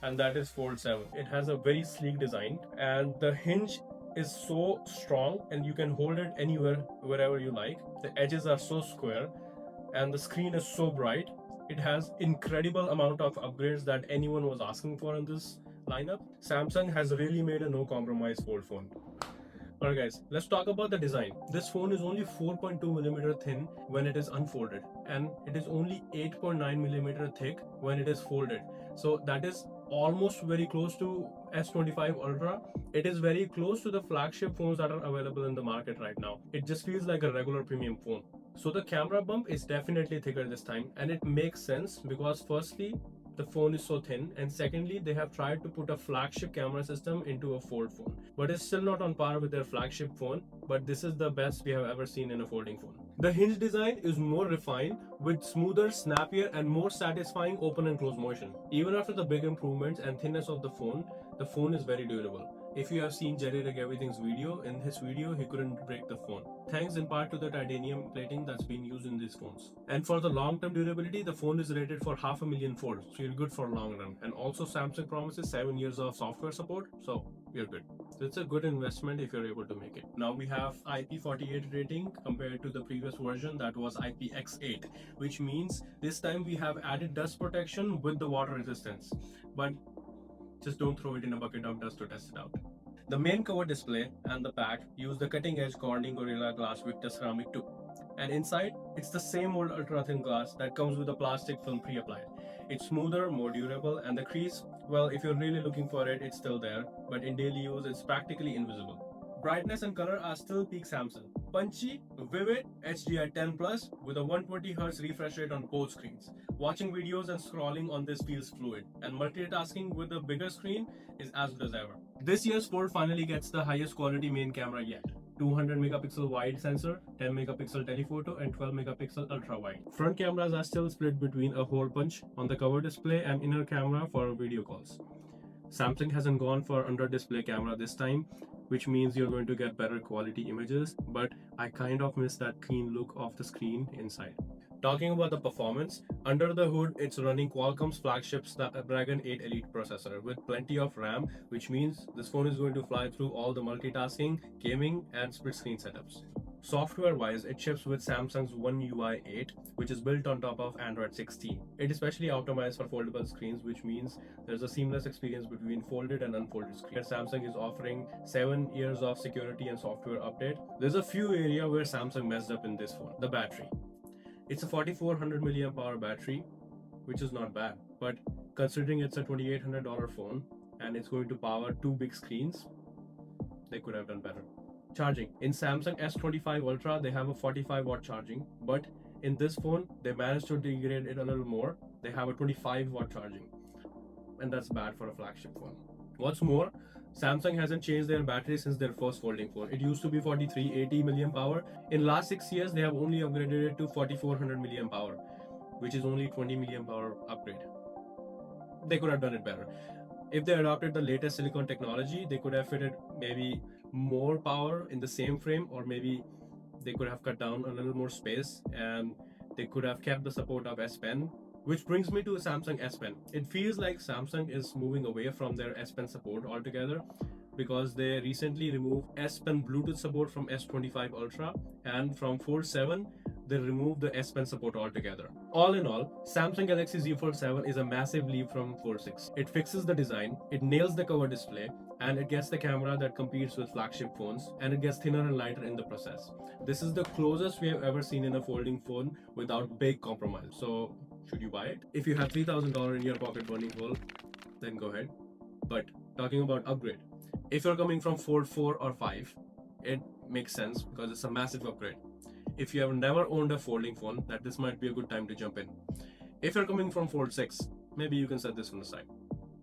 and that is Fold 7. It has a very sleek design, and the hinge is so strong, and you can hold it anywhere, wherever you like. The edges are so square, and the screen is so bright. It has incredible amount of upgrades that anyone was asking for in this lineup. Samsung has really made a no compromise fold phone. Alright guys, let's talk about the design. This phone is only 4.2mm thin when it is unfolded, and it is only 8.9mm thick when it is folded. So that is almost very close to S25 Ultra. It is very close to the flagship phones that are available in the market right now. It just feels like a regular premium phone. So the camera bump is definitely thicker this time, and it makes sense because firstly, the phone is so thin, and secondly, they have tried to put a flagship camera system into a fold phone, but it's still not on par with their flagship phone. But this is the best we have ever seen in a folding phone. The hinge design is more refined with smoother, snappier, and more satisfying open and close motion. Even after the big improvements and thinness of the phone is very durable. If you have seen Jerry Rig Everything's video, in his video he couldn't break the phone, thanks in part to the titanium plating that's been used in these phones. And for the long-term durability, the phone is rated for 500,000 folds, so you're good for long run. And also Samsung promises 7 years of software support, so you're good. So it's a good investment if you're able to make it. Now we have IP48 rating compared to the previous version that was IPX8, which means this time we have added dust protection with the water resistance. But just don't throw it in a bucket of dust to test it out. The main cover display and the back use the cutting edge Corning Gorilla Glass Victus Ceramic 2. And inside, it's the same old ultra thin glass that comes with a plastic film pre-applied. It's smoother, more durable, and the crease, well, if you're really looking for it, it's still there, but in daily use, it's practically invisible. Brightness and color are still peak Samsung. Punchy, vivid, HDR 10 Plus with a 120Hz refresh rate on both screens. Watching videos and scrolling on this feels fluid, and multitasking with a bigger screen is as good as ever. This year's Fold finally gets the highest quality main camera yet. 200 megapixel wide sensor, 10 megapixel telephoto, and 12 megapixel ultra wide. Front cameras are still split between a hole punch on the cover display and inner camera for video calls. Samsung hasn't gone for under display camera this time, which means you're going to get better quality images, but I kind of miss that clean look of the screen inside. Talking about the performance, under the hood it's running Qualcomm's flagship Snapdragon 8 Elite processor with plenty of RAM, which means this phone is going to fly through all the multitasking, gaming, and split screen setups. Software-wise, it ships with Samsung's One UI 8, which is built on top of Android 16. It is specially optimized for foldable screens, which means there's a seamless experience between folded and unfolded screens. Samsung is offering 7 years of security and software update. There's a few areas where Samsung messed up in this phone. The battery. It's a 4400 mAh battery, which is not bad, but considering it's a $2,800 phone and it's going to power 2 big screens, they could have done better. Charging. In Samsung S25 Ultra, they have a 45 watt charging, but in this phone, they managed to degrade it a little more. They have a 25 watt charging, and that's bad for a flagship phone. What's more, Samsung hasn't changed their battery since their first folding phone. It used to be 4380 mAh. In last 6 years, they have only upgraded it to 4400 mAh, which is only 20 mAh upgrade. They could have done it better. If they adopted the latest silicon technology, they could have fitted maybe more power in the same frame, or maybe they could have cut down a little more space, and they could have kept the support of S Pen. Which brings me to Samsung S Pen. It feels like Samsung is moving away from their S Pen support altogether, because they recently removed S Pen Bluetooth support from S25 Ultra, and from Fold 7 they removed the S Pen support altogether. All in all, Samsung Galaxy Z Fold 7 is a massive leap from Fold 6. It fixes the design, it nails the cover display, and it gets the camera that competes with flagship phones, and it gets thinner and lighter in the process. This is the closest we have ever seen in a folding phone without big compromise. So should you buy it? If you have $3,000 in your pocket burning hole, then go ahead. But talking about upgrade, if you're coming from Fold 4 or 5, it makes sense because it's a massive upgrade. If you have never owned a folding phone, that this might be a good time to jump in. If you're coming from Fold 6, maybe you can set this on the side.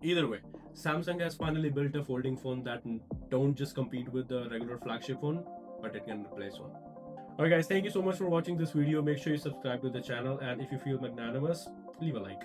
Either way, Samsung has finally built a folding phone that don't just compete with the regular flagship phone, but it can replace one. Alright guys, thank you so much for watching this video. Make sure you subscribe to the channel, and if you feel magnanimous, leave a like.